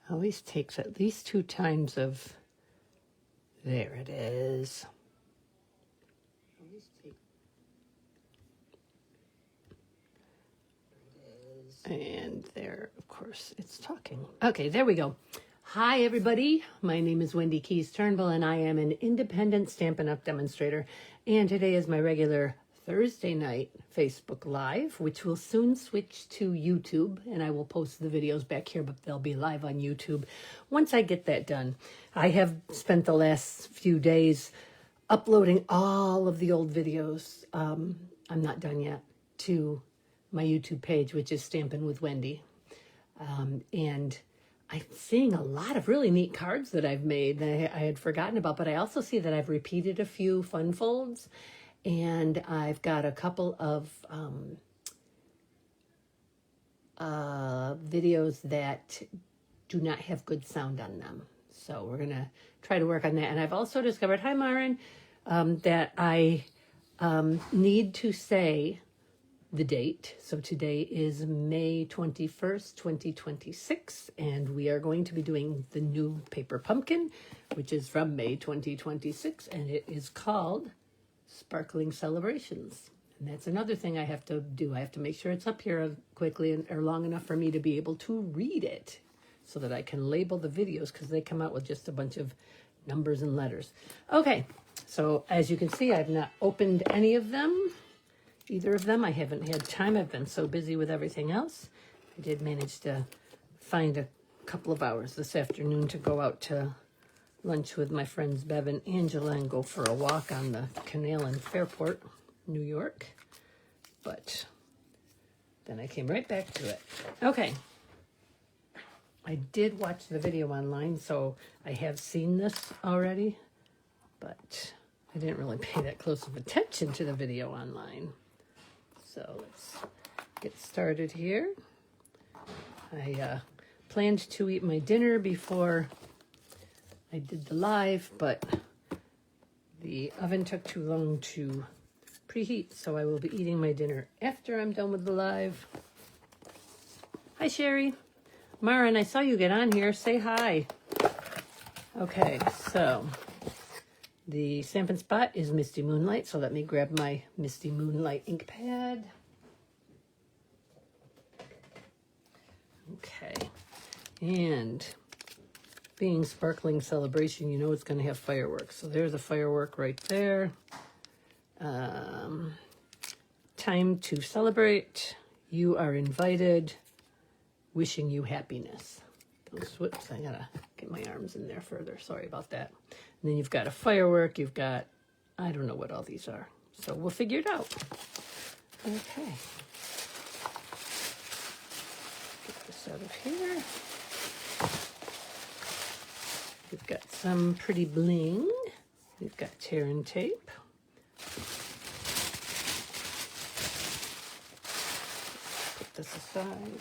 Always takes at least 2 times of, there it is. And there, of course, it's talking. Okay, there we go. Hi, everybody. My name is Wendy Keys Turnbull, and I am an independent Stampin' Up! Demonstrator. And today is my regular Thursday night Facebook Live, which will soon switch to YouTube, and I will post the videos back here, but they'll be live on YouTube once I get that done. I have spent the last few days uploading all of the old videos. I'm not done yet, to my YouTube page, which is Stampin' with Wendy. And I'm seeing a lot of really neat cards that I've made that I had forgotten about, but I also see that I've repeated a few fun folds, and I've got a couple of videos that do not have good sound on them. So we're gonna try to work on that. And I've also discovered, hi Myron, that I need to say the date. So today is May 21st, 2026, and we are going to be doing the new paper pumpkin, which is from May 2026, and it is called Sparkling Celebrations. And that's another thing I have to do. I have to make sure it's up here quickly or long enough for me to be able to read it so that I can label the videos, because they come out with just a bunch of numbers and letters. Okay, so as you can see, I've not opened any of them. Either of them. I haven't had time. I've been so busy with everything else. I did manage to find a couple of hours this afternoon to go out to lunch with my friends Bev and Angela and go for a walk on the canal in Fairport, New York. But then I came right back to it. Okay. I did watch the video online, so I have seen this already, but I didn't really pay that close of attention to the video online. So let's get started here. I planned to eat my dinner before I did the live, but the oven took too long to preheat, so I will be eating my dinner after I'm done with the live. Hi, Sherry. Marin, I saw you get on here. Say hi. Okay, so the Stampin' Spot is Misty Moonlight, so let me grab my Misty Moonlight ink pad. Okay, and being Sparkling Celebration, you know it's going to have fireworks. So there's a firework right there. Time to celebrate. You are invited. Wishing you happiness. Whoops, I gotta get my arms in there further. Sorry about that. And then you've got a firework. You've got, I don't know what all these are. So we'll figure it out. Okay. Get this out of here. We've got some pretty bling. We've got tear and tape. Put this aside.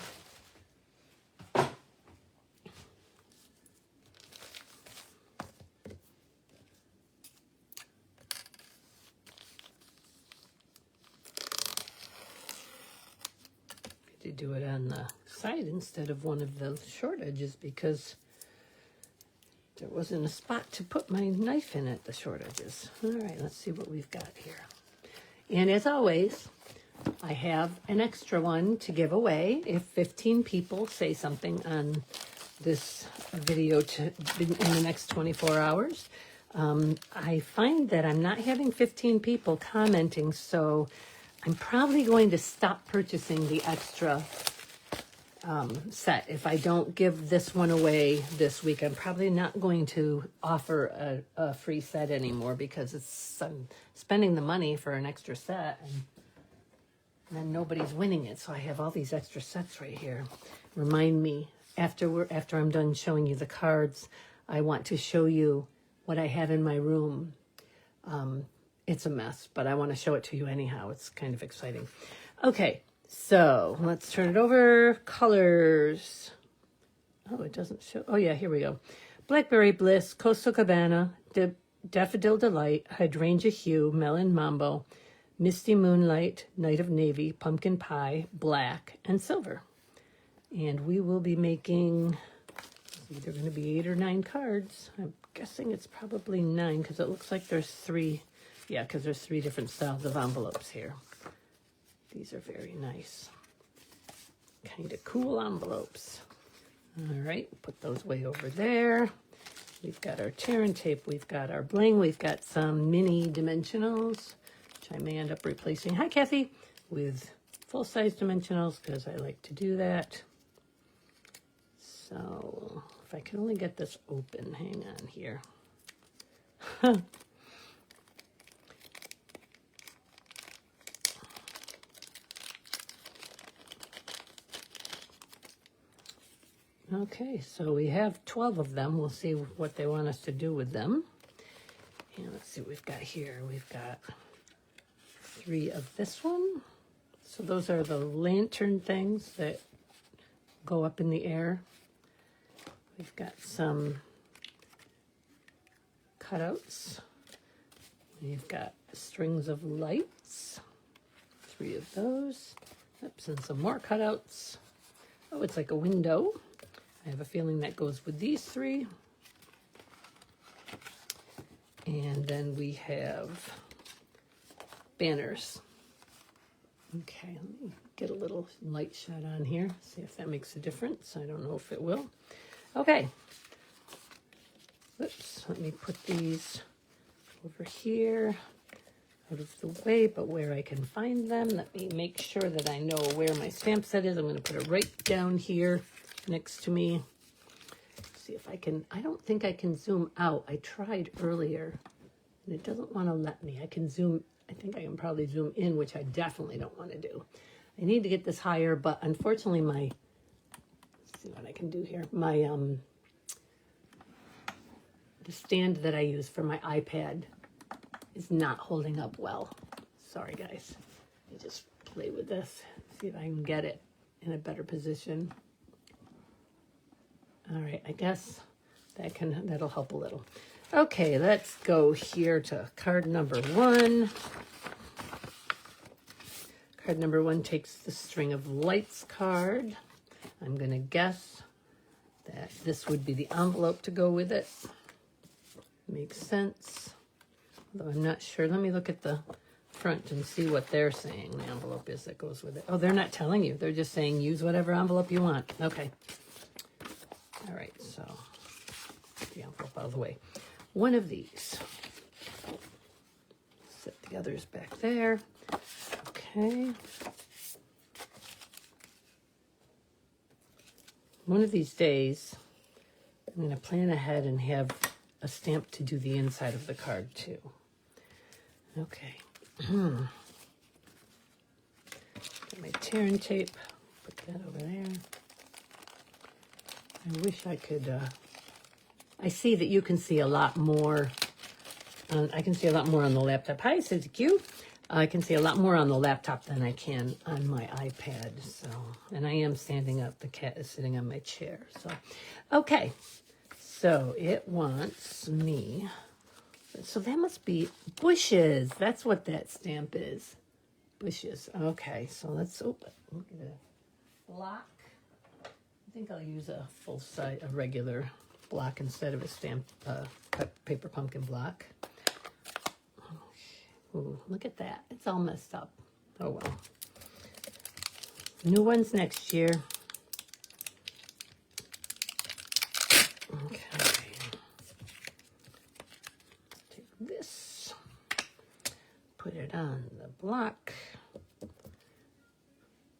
To do it on the side instead of one of the short edges, because there wasn't a spot to put my knife in at the short edges. All right, let's see what we've got here. And as always, I have an extra one to give away if 15 people say something on this video in the next 24 hours. I find that I'm not having 15 people commenting, so I'm probably going to stop purchasing the extra set. If I don't give this one away this week, I'm probably not going to offer a free set anymore, because I'm spending the money for an extra set and then nobody's winning it. So I have all these extra sets right here. Remind me, after I'm done showing you the cards, I want to show you what I have in my room. It's a mess, but I want to show it to you anyhow. It's kind of exciting. Okay, so let's turn it over. Colors. Oh, it doesn't show. Oh, yeah, here we go. Blackberry Bliss, Coastal Cabana, Daffodil Delight, Hydrangea Hue, Melon Mambo, Misty Moonlight, Night of Navy, Pumpkin Pie, Black, and Silver. And we will be making, it's either going to be 8 or 9 cards. I'm guessing it's probably 9 because it looks like there's 3. Yeah, because there's 3 different styles of envelopes here. These are very nice. Kind of cool envelopes. All right, put those way over there. We've got our tear and tape. We've got our bling. We've got some mini dimensionals, which I may end up replacing. Hi, Kathy. With full-size dimensionals because I like to do that. So if I can only get this open, hang on here. Okay, so we have 12 of them. We'll see what they want us to do with them. And let's see what we've got here. We've got 3 of this one. So those are the lantern things that go up in the air. We've got some cutouts. We've got strings of lights. 3 of those. Oops, and some more cutouts. Oh, it's like a window. I have a feeling that goes with these 3. And then we have banners. Okay, let me get a little light shot on here, see if that makes a difference. I don't know if it will. Okay. Oops, let me put these over here, out of the way, but where I can find them. Let me make sure that I know where my stamp set is. I'm going to put it right down here next to me. See if I can, I don't think I can zoom out. I tried earlier and it doesn't want to let me. I can zoom, I think I can probably zoom in, which I definitely don't want to do. I need to get this higher, but unfortunately let's see what I can do here. My, the stand that I use for my iPad is not holding up well. Sorry guys. Let me just play with this, see if I can get it in a better position. All right, I guess that'll help a little. Okay, let's go here to card number 1. Card number 1 takes the string of lights card. I'm going to guess that this would be the envelope to go with it. Makes sense. Although I'm not sure. Let me look at the front and see what they're saying the envelope is that goes with it. Oh, they're not telling you. They're just saying use whatever envelope you want. Okay. All right, so the envelope out of the way. One of these. Set the others back there. Okay. One of these days, I'm going to plan ahead and have a stamp to do the inside of the card too. Okay. Got my tear and tape. Put that over there. I wish I could, I see that you can see a lot more, I can see a lot more on the laptop. Hi, Suzy Q. I can see a lot more on the laptop than I can on my iPad. So, and I am standing up. The cat is sitting on my chair. So, okay. So it wants me, so that must be bushes. That's what that stamp is. Bushes. Okay, so let's open. Look at the block. I think I'll use a full size, a regular block instead of a stamp paper pumpkin block. Ooh, look at that. It's all messed up. Oh well. New ones next year. Okay. Take this. Put it on the block.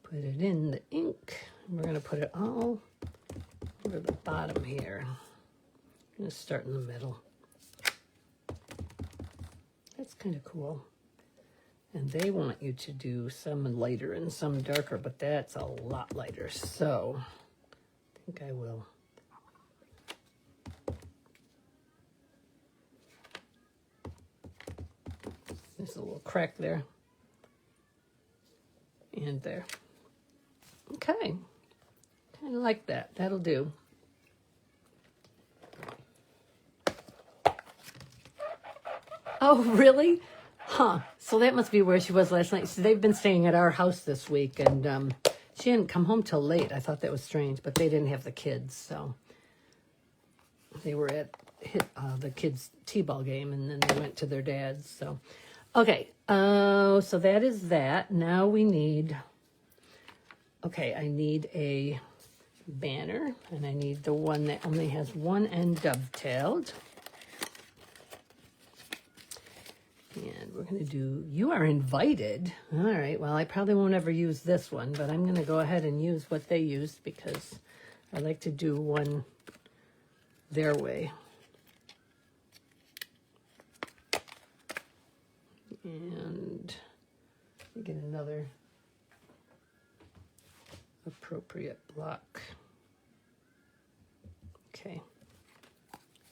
Put it in the ink. We're going to put it all over the bottom here. I'm going to start in the middle. That's kind of cool. And they want you to do some lighter and some darker, but that's a lot lighter. So I think I will. There's a little crack there. And there. Okay. Kind of like that. That'll do. Oh, really? Huh. So that must be where she was last night. So they've been staying at our house this week, and She didn't come home till late. I thought that was strange, but they didn't have the kids, so they were at the kids' t-ball game, and then they went to their dad's. So, okay, so that is that. Now we need. Okay, I need a banner, and I need the one that only has one end dovetailed. And we're going to do, you are invited. All right, well, I probably won't ever use this one, but I'm going to go ahead and use what they used because I like to do one their way. And get another appropriate block. Okay.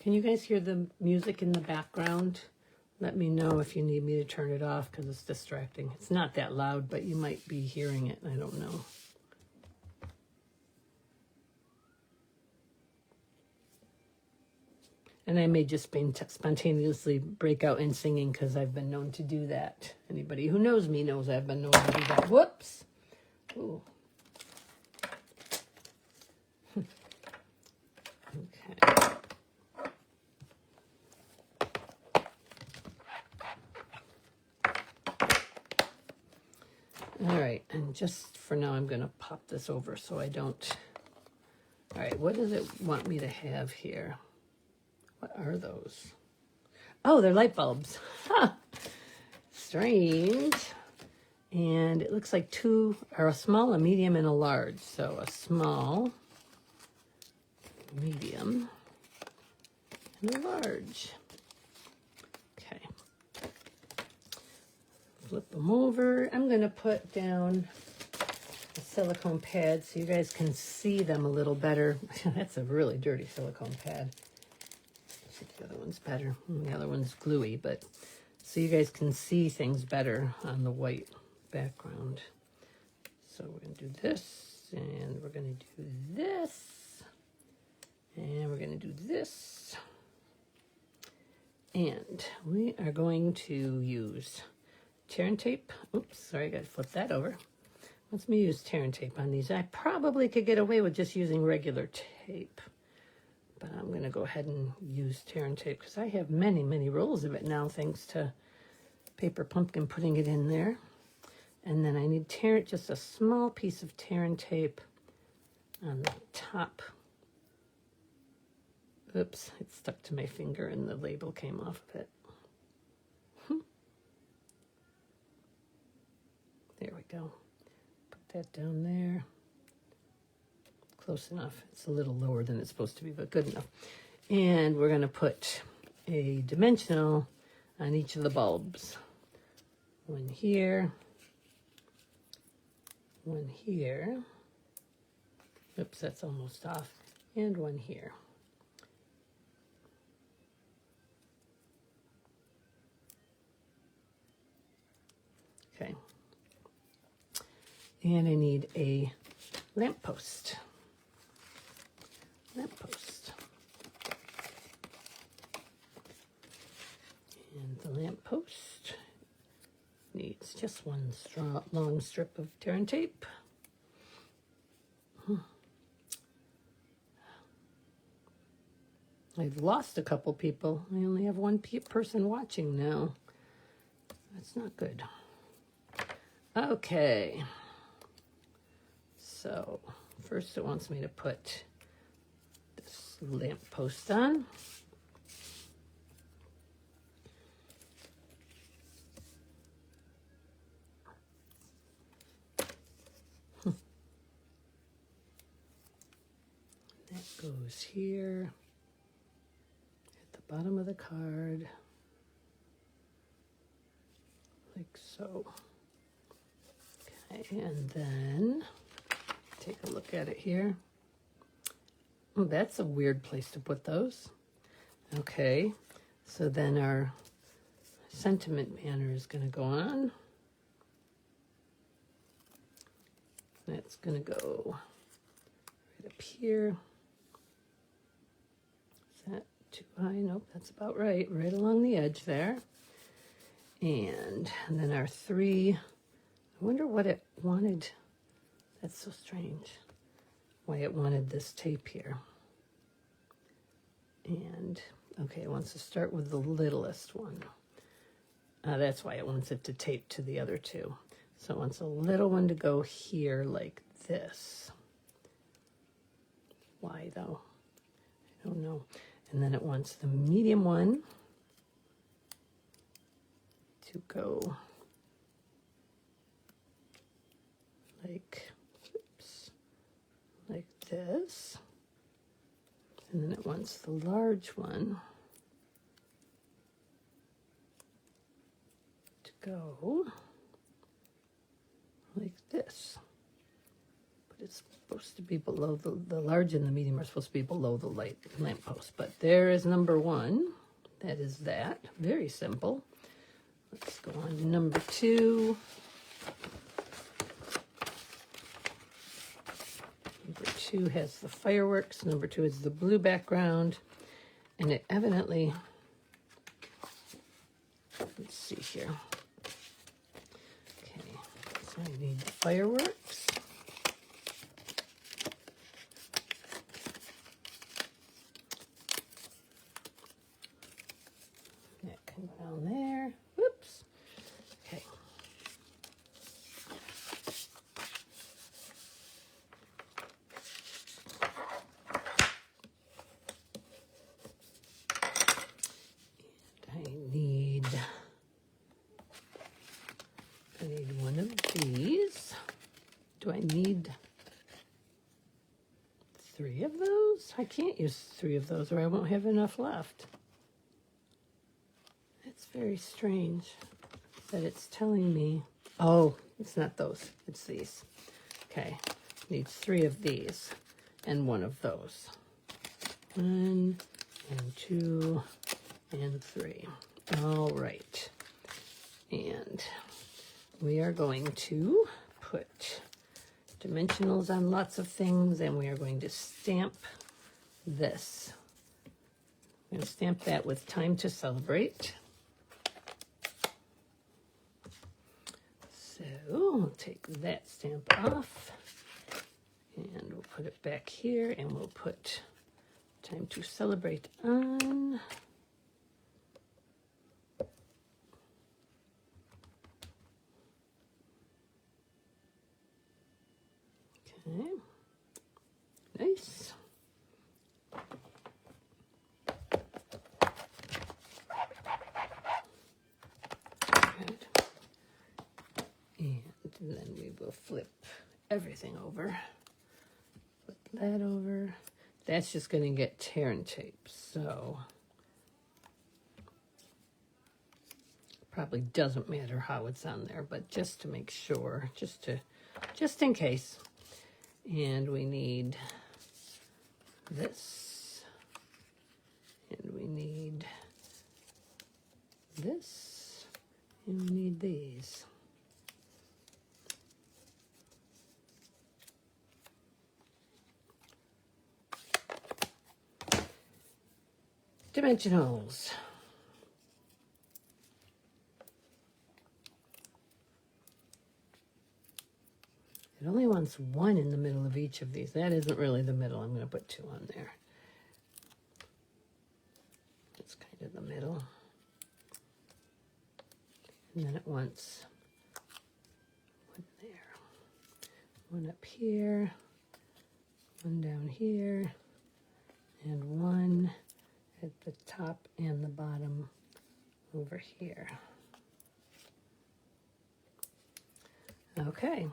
Can you guys hear the music in the background? Let me know if you need me to turn it off because it's distracting. It's not that loud, but you might be hearing it. I don't know. And I may just spontaneously break out in singing because I've been known to do that. Anybody who knows me knows I've been known to do that. Whoops. Ooh. Okay. All right, and just for now, I'm going to pop this over so I don't. All right, what does it want me to have here? What are those? Oh, they're light bulbs. Huh. Strange. And it looks like two are a small, a medium, and a large. So a small, medium, and a large. Okay. Flip them over. I'm going to put down a silicone pad so you guys can see them a little better. That's a really dirty silicone pad. The other one's better. The other one's gluey, but so you guys can see things better on the white background. So we're going to do this, and we're going to do this, and we're going to do this. And we are going to use tear and tape. Oops, sorry, I got to flip that over. Let's me use tear and tape on these. I probably could get away with just using regular tape. But I'm going to go ahead and use tear and tape because I have many, many rolls of it now thanks to Paper Pumpkin putting it in there. And then I need just a small piece of tear and tape on the top. Oops, it stuck to my finger and the label came off of it. There we go. Put that down there. Close enough. It's a little lower than it's supposed to be, but good enough. And we're going to put a dimensional on each of the bulbs. One here. One here. Oops, that's almost off. And one here. Okay. And I need a lamppost. Lamppost. And the lamppost needs just one long strip of tear and tape. I've lost a couple people. I only have one person watching now. That's not good. Okay. So first it wants me to put this lamppost on. That goes here at the bottom of the card, like so. Okay, and then take a look at it here. Oh, that's a weird place to put those. Okay, so then our sentiment banner is going to go on. That's going to go right up here. Is that too high? Nope, that's about right. Right along the edge there. And then our three, I wonder what it wanted That's so strange why it wanted this tape here. And, okay, it wants to start with the littlest one. That's why it wants it to tape to the other two. So it wants a little one to go here like this. Why, though? I don't know. And then it wants the medium one to go like, oops, like this. And then it wants the large one to go like this. But it's supposed to be below the large and the medium are supposed to be below the lamppost. But there is number one. That is that. Very simple. Let's go on to number two. Number two has the fireworks. Number two is the blue background. And it evidently, let's see here. Okay, so I need the fireworks. That can go down there. Whoops. Okay. I need one of these. Do I need 3 of those? I can't use 3 of those or I won't have enough left. That's very strange that it's telling me. Oh, it's not those, it's these. Okay, needs 3 of these and 1 of those. 1 and 2 and 3. All right. And we are going to put dimensionals on lots of things, and we are going to stamp this. I'm going to stamp that with Time to Celebrate. So we'll take that stamp off, and we'll put it back here, and we'll put Time to Celebrate on. Okay, nice. Good. And then we will flip everything over. Put that over. That's just going to get tear and tape, so probably doesn't matter how it's on there, but just to make sure, just in case. And we need this, and we need this, and we need these. Dimensionals. It only wants 1 in the middle of each of these. That isn't really the middle. I'm going to put 2 on there. That's kind of the middle. And then it wants 1 there, 1 up here, 1 down here, and 1 at the top and the bottom over here. Okay.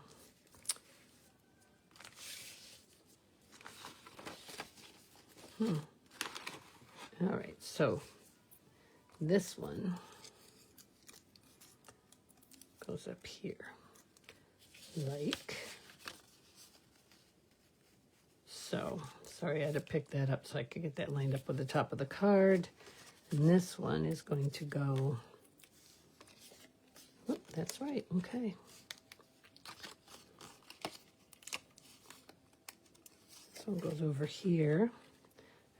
All right, so this one goes up here, like so. Sorry, I had to pick that up so I could get that lined up with the top of the card. And this one is going to go, oh, that's right, okay. This one goes over here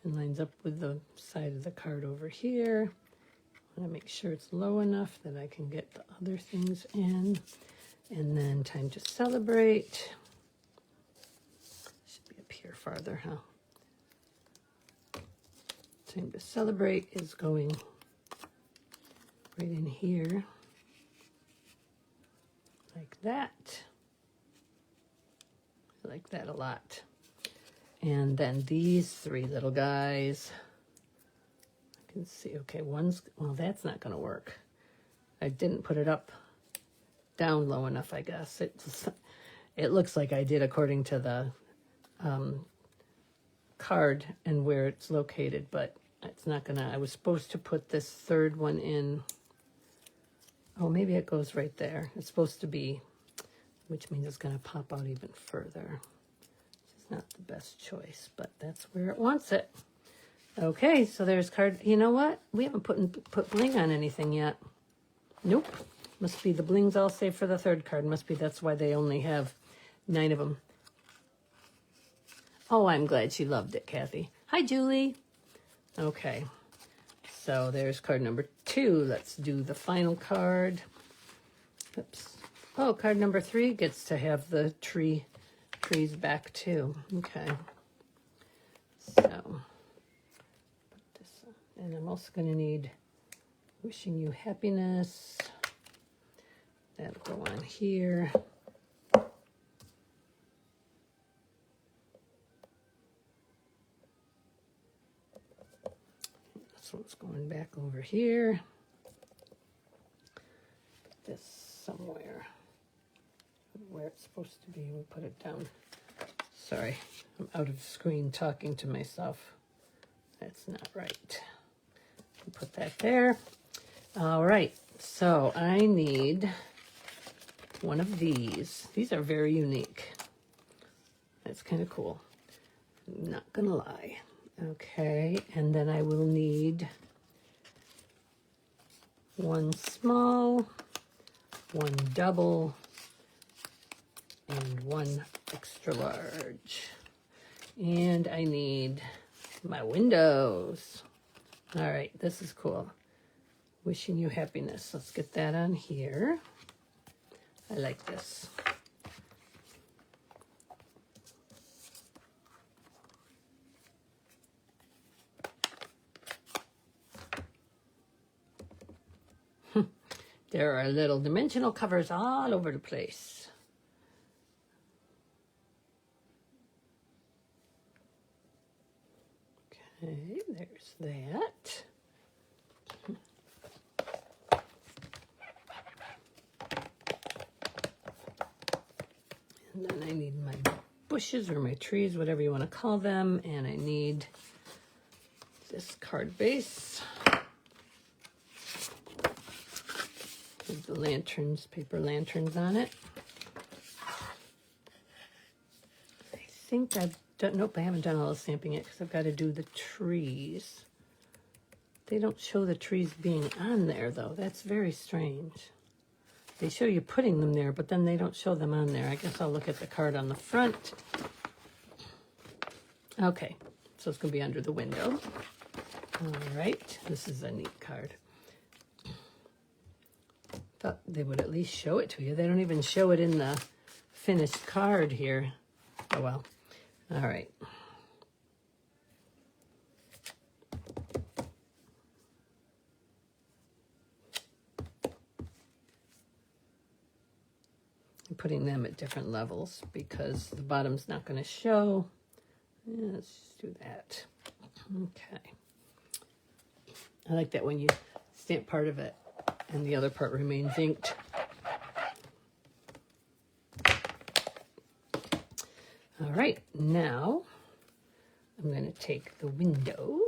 and lines up with the side of the card over here. I want to make sure it's low enough that I can get the other things in. And then Time to Celebrate. here farther, huh? Time to Celebrate is going right in here, like that. I like that a lot. And then these three little guys, I can see, okay, one's, well, that's not going to work. I didn't put it up down low enough, I guess. It looks like I did according to the card and where it's located, but it's not gonna, I was supposed to put this third one in. Oh, maybe it goes right there. It's supposed to be, which means it's gonna pop out even further. It's not the best choice, but that's where it wants it. Okay, so there's card. You know what? We haven't put bling on anything yet. Nope. Must be the bling's all saved for the third card. Must be that's why they only have 9 of them. Oh, I'm glad she loved it, Kathy. Hi, Julie. Okay, so there's card number 2. Let's do the final card. Oops. Oh, card number 3 gets to have the trees back too. Okay. So, put this on. And I'm also going to need Wishing You Happiness. That'll go on here. This one's going back over here. Put this somewhere where it's supposed to be. We'll put it down. Sorry, I'm out of screen talking to myself. That's not right. Put that there. All right, so I need one of these. These are very unique. That's kind of cool. I'm not gonna lie. Okay, and then I will need one small, one double, and one extra large. And I need my windows. All right, this is cool. Wishing You Happiness. Let's get that on here. I like this. There are little dimensional covers all over the place. Okay, there's that. And then I need my bushes or my trees, whatever you want to call them, and I need this card base with the lanterns, paper lanterns on it. I think I've done, nope, I haven't done all the stamping yet because I've got to do the trees. They don't show the trees being on there, though. That's very strange. They show you putting them there, but then they don't show them on there. I guess I'll look at the card on the front. Okay, so it's going to be under the window. All right, this is a neat card. Thought they would at least show it to you. They don't even show it in the finished card here. Oh, well. All right. I'm putting them at different levels because the bottom's not going to show. Yeah, let's just do that. Okay. I like that when you stamp part of it and the other part remains inked. All right, now I'm going to take the window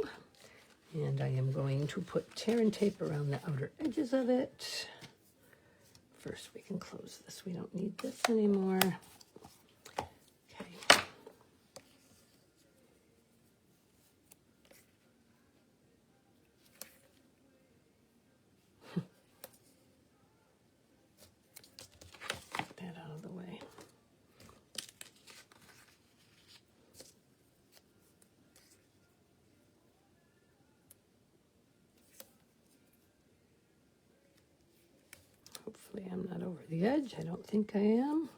and I am going to put tear and tape around the outer edges of it. First, we can close this. We don't need this anymore. Okay. Get that out of the way. Hopefully I'm not over the edge. I don't think I am.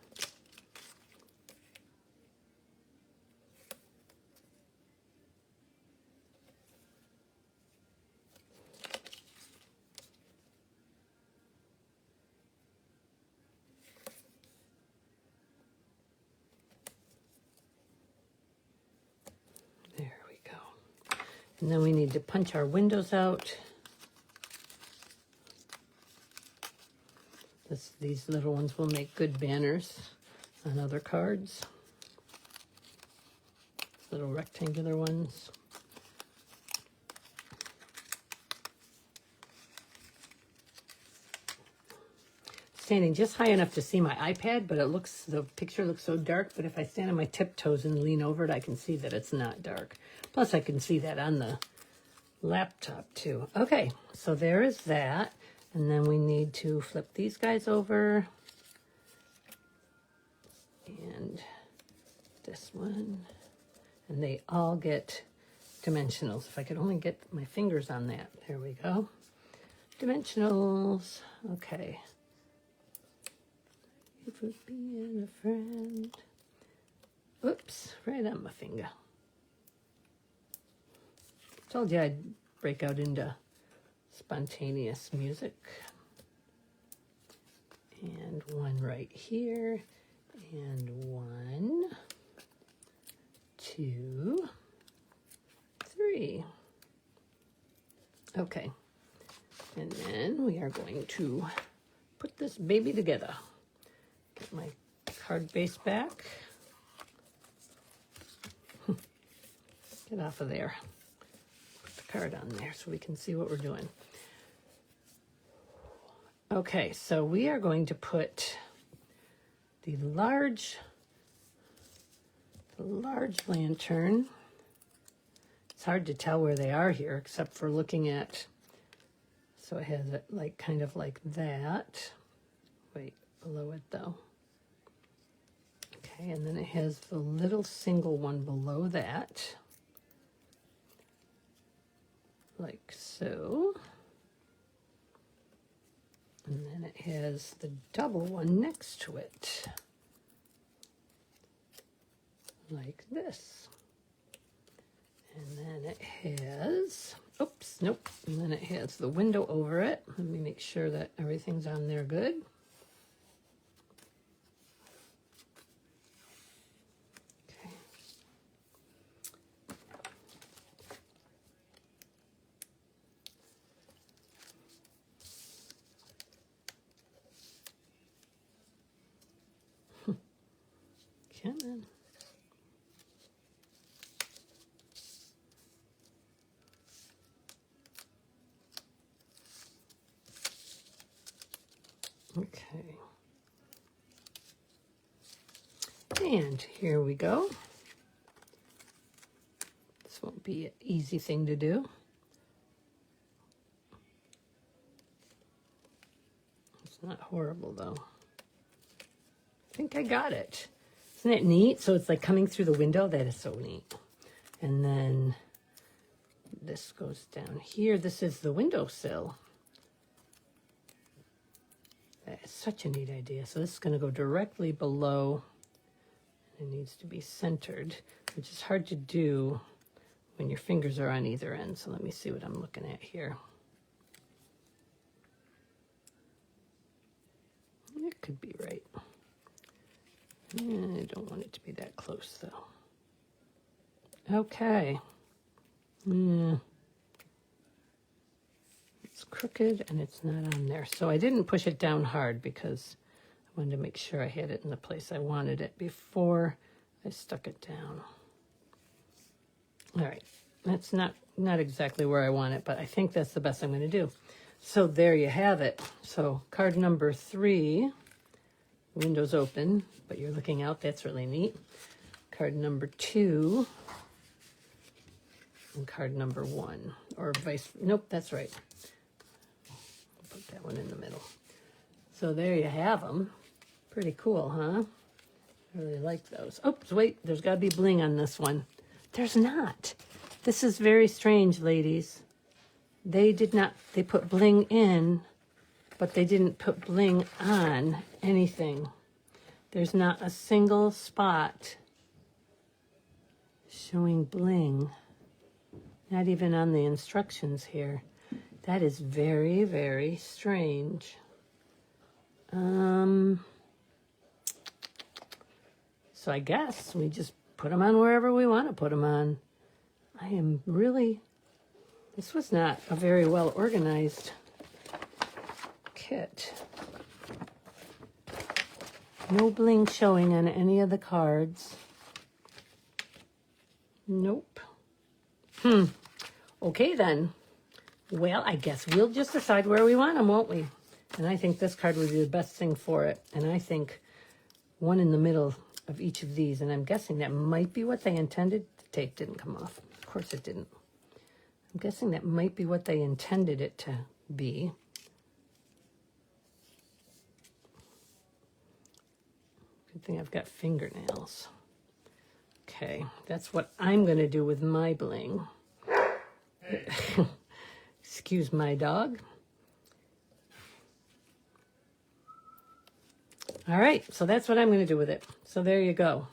And then we need to punch our windows out. These little ones will make good banners on other cards. Little rectangular ones. Standing just high enough to see my iPad, but the picture looks so dark, but if I stand on my tiptoes and lean over it, I can see that it's not dark. Plus I can see that on the laptop too. Okay, so there is that. And then we need to flip these guys over. And this one. And they all get dimensionals. If I could only get my fingers on that. There we go. Dimensionals. Okay. If we're being a friend. Oops, right on my finger. Told you I'd break out into spontaneous music. And one right here. And 1, 2, 3. Okay. And then we are going to put this baby together. Get my card base back. Get off of there. Put the card on there so we can see what we're doing. Okay, so we are going to put the large lantern. It's hard to tell where they are here except for looking at, so it has it like kind of like that. Wait, below it though. Okay, and then it has the little single one below that. Like so. And then it has the double one next to it. Like this. And then it has, oops, nope. And then it has the window over it. Let me make sure that everything's on there good. Okay. Come on. Okay. And here we go. This won't be an easy thing to do. It's not horrible though. I think I got it. Isn't it neat? So it's like coming through the window. That is so neat. And then this goes down here. This is the windowsill. That is such a neat idea. So this is going to go directly below. It needs to be centered, which is hard to do when your fingers are on either end. So let me see what I'm looking at here. It could be right. I don't want it to be that close, though. Okay. It's crooked, and it's not on there. So I didn't push it down hard because I wanted to make sure I had it in the place I wanted it before I stuck it down. All right. That's not exactly where I want it, but I think that's the best I'm going to do. So there you have it. So card number 3. Windows open, but you're looking out. That's really neat. Card number 2 and card number 1, or nope, that's right. Put that one in the middle. So there you have them. Pretty cool, huh? I really like those. Oops, wait, there's got to be bling on this one. There's not. This is very strange, ladies. They did not, they put bling in, but they didn't put bling on anything. There's not a single spot showing bling. Not even on the instructions here. That is very, very strange. So I guess we just put them on wherever we want to put them on. I am really This was not a very well organized kit. No bling showing on any of the cards. Nope. Okay then. Well, I guess we'll just decide where we want them, won't we? And I think this card would be the best thing for it. And I think one in the middle of each of these. And I'm guessing that might be what they intended. The tape didn't come off. Of course it didn't. I'm guessing that might be what they intended it to be. Good thing I've got fingernails. Okay, that's what I'm going to do with my bling. Excuse my dog. All right, so that's what I'm going to do with it. So there you go.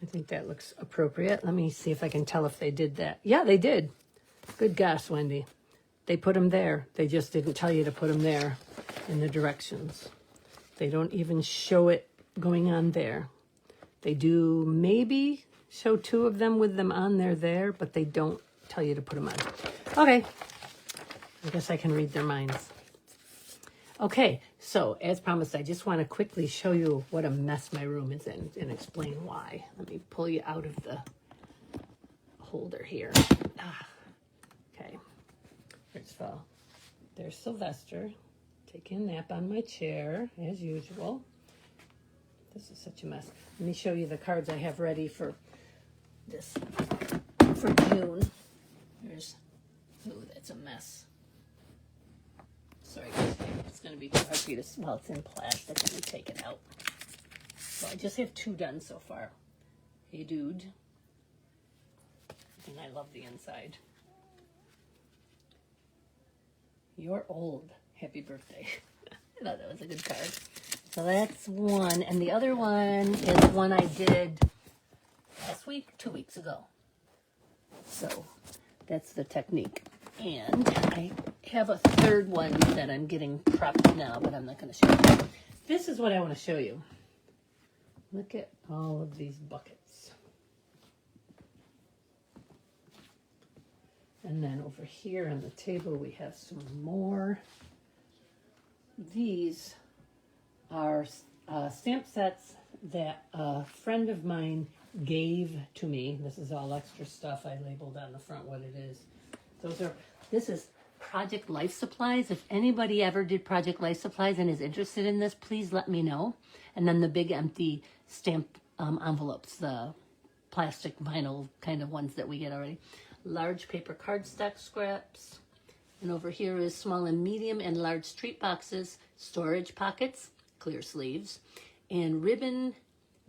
I think that looks appropriate. Let me see if I can tell if they did that. Yeah, they did. Good gosh, Wendy. They put them there. They just didn't tell you to put them there in the directions. They don't even show it going on there. They do maybe show two of them with them on there, but they don't tell you to put them on. Okay. I guess I can read their minds. Okay, so as promised, I just want to quickly show you what a mess my room is in and explain why. Let me pull you out of the holder here. Okay, there's Sylvester taking a nap on my chair, as usual. This is such a mess. Let me show you the cards I have ready for this, for June. That's a mess. Sorry, guys, it's going to be too hard for you to, well, it's in plastic. Let me take it out. So I just have 2 done so far. Hey, dude. And I love the inside. You're old. Happy birthday. I thought that was a good card. So that's one. And the other one is one I did last week, 2 weeks ago. So that's the technique. And I have a third one that I'm getting prepped now, but I'm not going to show you. This is what I want to show you. Look at all of these buckets. And then over here on the table, we have some more. These are stamp sets that a friend of mine gave to me. This is all extra stuff. I labeled on the front what it is. This is Project Life Supplies. If anybody ever did Project Life Supplies and is interested in this, please let me know. And then the big empty stamp envelopes, the plastic vinyl kind of ones that we get already. Large paper cardstock scraps. And over here is small and medium and large street boxes, storage pockets, clear sleeves, and ribbon,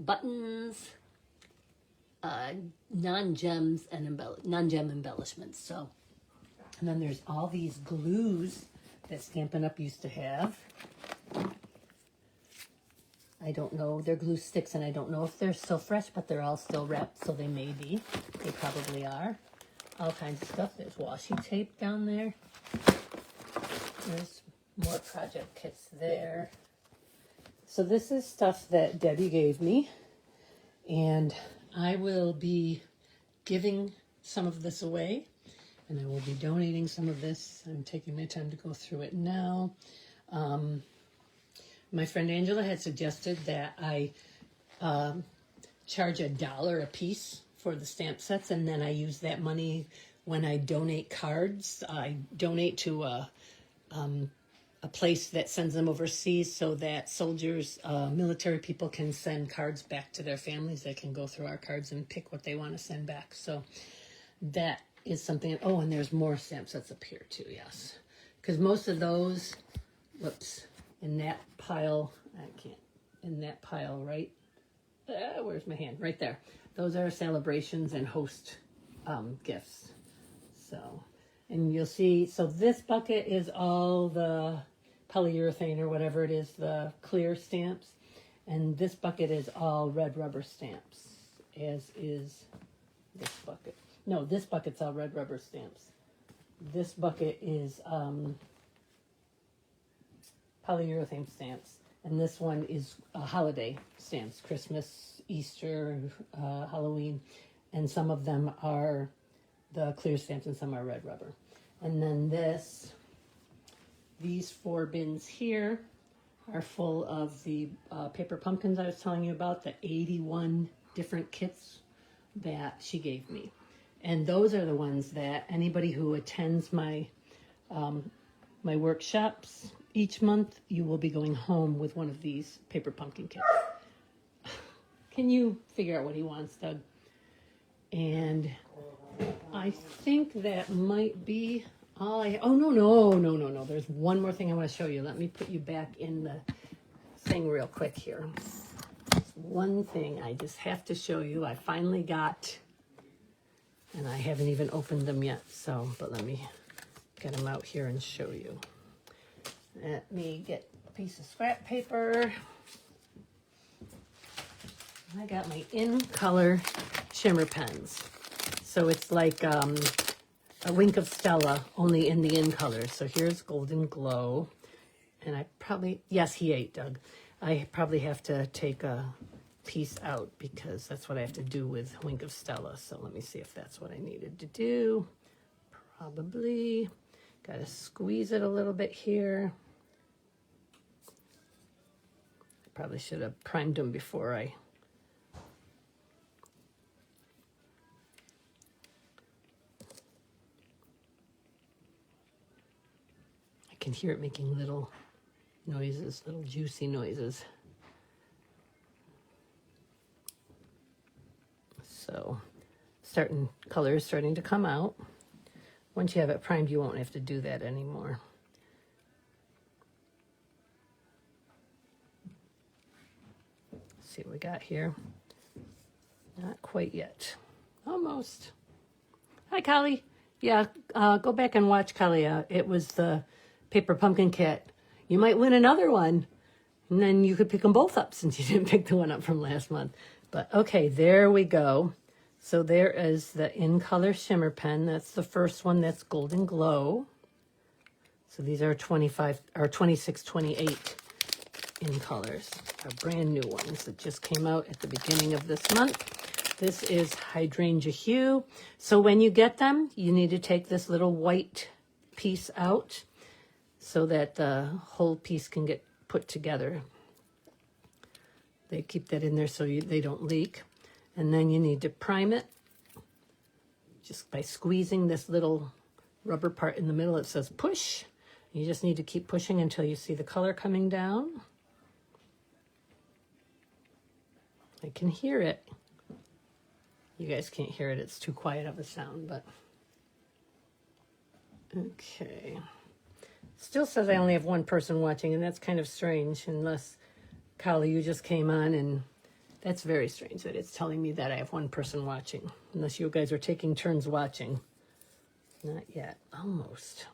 buttons, non-gem embellishments. So, and then there's all these glues that Stampin' Up! Used to have. I don't know, they're glue sticks, and I don't know if they're still fresh, but they're all still wrapped, so they may be. They probably are. All kinds of stuff. There's washi tape down there. There's more project kits there. So this is stuff that Debbie gave me, and I will be giving some of this away, and I will be donating some of this. I'm taking my time to go through it now. My friend Angela had suggested that I charge $1 a piece for the stamp sets, and then I use that money when I donate cards. I donate to a place that sends them overseas so that soldiers, military people can send cards back to their families. They can go through our cards and pick what they want to send back. So that is something. Oh, and there's more stamp sets up here too, yes. Because most of those, whoops, in that pile, in that pile, right? Where's my hand? Right there. Those are celebrations and host gifts. So, and you'll see, so this bucket is all the polyurethane or whatever it is, the clear stamps. And this bucket is all red rubber stamps, as is this bucket. No, this bucket's all red rubber stamps. This bucket is polyurethane stamps. And this one is holiday stamps, Christmas, Easter, Halloween. And some of them are the clear stamps and some are red rubber. And then these 4 bins here are full of the paper pumpkins I was telling you about, the 81 different kits that she gave me. And those are the ones that anybody who attends my my workshops each month, you will be going home with one of these paper pumpkin kits. Can you figure out what he wants, Doug? And I think that might be all I... Oh, no. There's one more thing I want to show you. Let me put you back in the thing real quick here. One thing I just have to show you. I finally got, and I haven't even opened them yet, so, but let me get them out here and show you. Let me get a piece of scrap paper. I got my In Color shimmer pens. So it's like a Wink of Stella, only in the In Color. So here's Golden Glow. And I probably, yes, he ate, Doug. I probably have to take a piece out because that's what I have to do with Wink of Stella. So let me see if that's what I needed to do. Probably. Got to squeeze it a little bit here. I probably should have primed them before I... I can hear it making little noises, little juicy noises. So, color is starting to come out. Once you have it primed, you won't have to do that anymore. Let's see what we got here. Not quite yet. Almost. Hi, Callie. Yeah, go back and watch, Callie. It was the paper pumpkin kit. You might win another one. And then you could pick them both up since you didn't pick the one up from last month. But okay, there we go. So there is the In Color shimmer pen. That's the first one. That's Golden Glow. So these are 25 or 26, 28 In Colors. Are brand new ones that just came out at the beginning of this month. This is Hydrangea Hue. So when you get them, you need to take this little white piece out so that the whole piece can get put together. They keep that in there so they don't leak. And then you need to prime it just by squeezing this little rubber part in the middle. It says push. You just need to keep pushing until you see the color coming down. I can hear it. You guys can't hear it. It's too quiet of a sound, but okay. Still says I only have one person watching, and that's kind of strange, unless, Kylie, you just came on, and that's very strange that it's telling me that I have one person watching, unless you guys are taking turns watching. Not yet. Almost.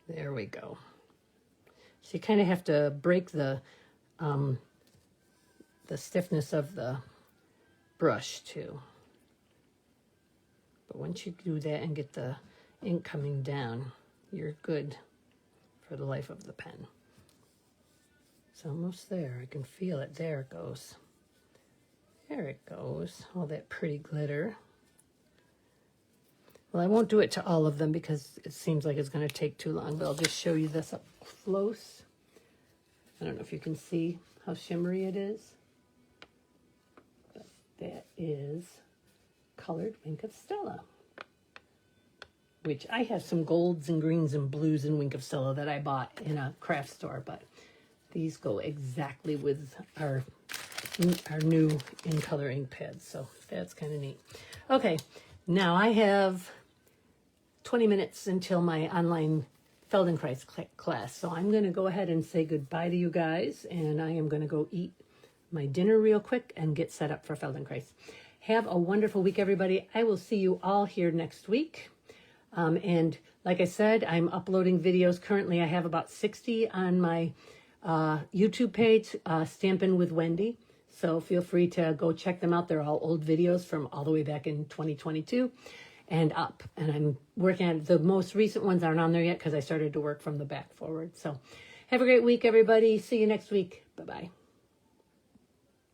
There we go. So you kind of have to break the stiffness of the brush too. But once you do that and get the ink coming down, you're good for the life of the pen. It's almost there. I can feel it. There it goes. There it goes. All that pretty glitter. Well, I won't do it to all of them because it seems like it's going to take too long, but I'll just show you this up close. I don't know if you can see how shimmery it is. But that is Colored Wink of Stella, which I have some golds and greens and blues in Wink of Stella that I bought in a craft store, but these go exactly with our new In Color ink pads, so that's kind of neat. Okay, now I have 20 minutes until my online Feldenkrais class, so I'm going to go ahead and say goodbye to you guys, and I am going to go eat my dinner real quick and get set up for Feldenkrais. Have a wonderful week, everybody. I will see you all here next week. And like I said, I'm uploading videos. Currently, I have about 60 on my YouTube page, Stampin' with Wendy. So feel free to go check them out. They're all old videos from all the way back in 2022 and up. And I'm working on the most recent ones aren't on there yet because I started to work from the back forward. So have a great week, everybody. See you next week. Bye-bye.